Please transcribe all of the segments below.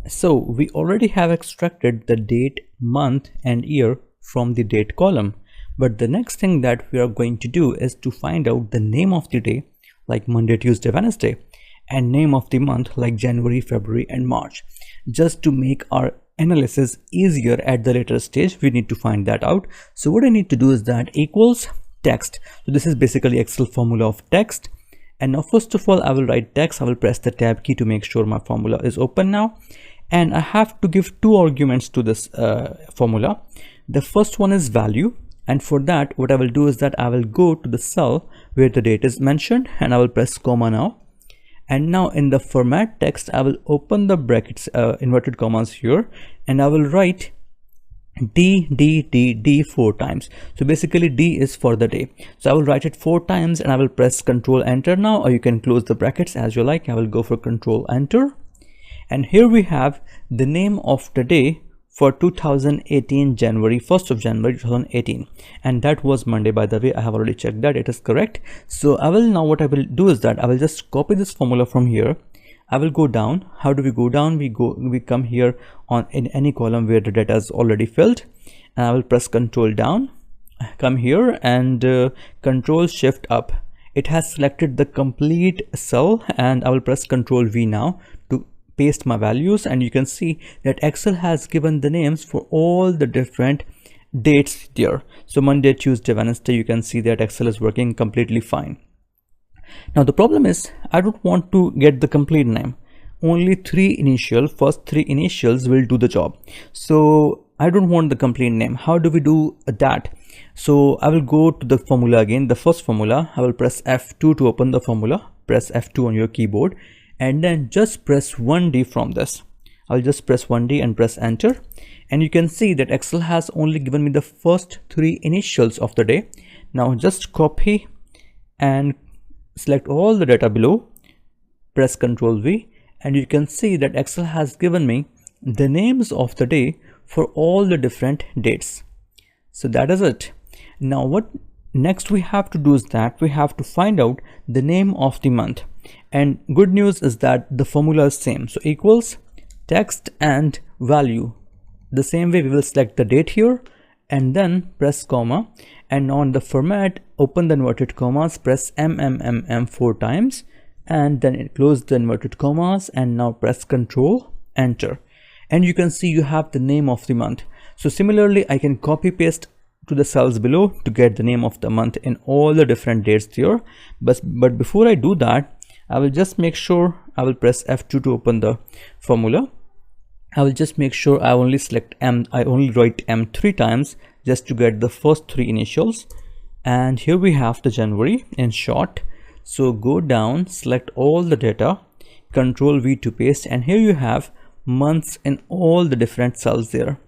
So we already have extracted the date, month and year from the date column. But the next thing that we are going to do is to find out the name of the day, like Monday, Tuesday, Wednesday, and name of the month like January, February and March. Just to make our analysis easier at the later stage, we need to find that out. So what I need to do is that equals text. So this is basically Excel formula of text. And now first of all, I will write text. I will press the tab key to make sure my formula is open now. And I have to give two arguments to this formula. The first one is value. And for that, what I will do is that I will go to the cell where the date is mentioned and I will press comma now. And now in the format text, I will open the brackets, inverted commas here, and I will write D 4 times. So basically D is for the day. So I will write it 4 times and I will press Control Enter now, or you can close the brackets as you like. I will go for Control Enter. And here we have the name of the day for 2018 January, 1st of January 2018, and that was Monday. By the way, I have already checked that it is correct. So I will now, what I will do is that I will just copy this formula from here. I will go down. How do we go down? We come here on in any column where the data is already filled, and I will press Control down, come here and Control Shift up. It has selected the complete cell, and I will press Control V now to paste my values, and you can see that Excel has given the names for all the different dates there. So Monday, Tuesday, Wednesday, you can see that Excel is working completely fine. Now the problem is I don't want to get the complete name. Only first three initials will do the job. So I don't want the complete name. How do we do that? So I will go to the formula again, the first formula. I will press F2 to open the formula. Press F2 on your keyboard and then just press 1D from this. I'll just press 1D and press enter, and you can see that Excel has only given me the first three initials of the day. Now just copy and select all the data below, press Ctrl V, and you can see that Excel has given me the names of the day for all the different dates. So that is it. Now what next we have to do is that we have to find out the name of the month. And good news is that the formula is same. So equals text and value. The same way we will select the date here and then press comma, and on the format, open the inverted commas, press M 4 times, and then close the inverted commas, and now press Control Enter, and you can see you have the name of the month. So similarly, I can copy paste to the cells below to get the name of the month in all the different dates there. But before I do that, I will just make sure I will press F2 to open the formula. I will just make sure I only select M. I only write M 3 times just to get the first three initials. And here we have the January in short. So go down, select all the data, Control V to paste, and here you have months in all the different cells there.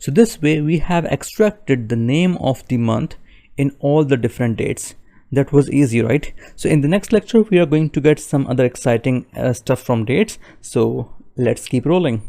So this way we have extracted the name of the month in all the different dates. That was easy, right? So in the next lecture we are going to get some other exciting stuff from dates. So let's keep rolling.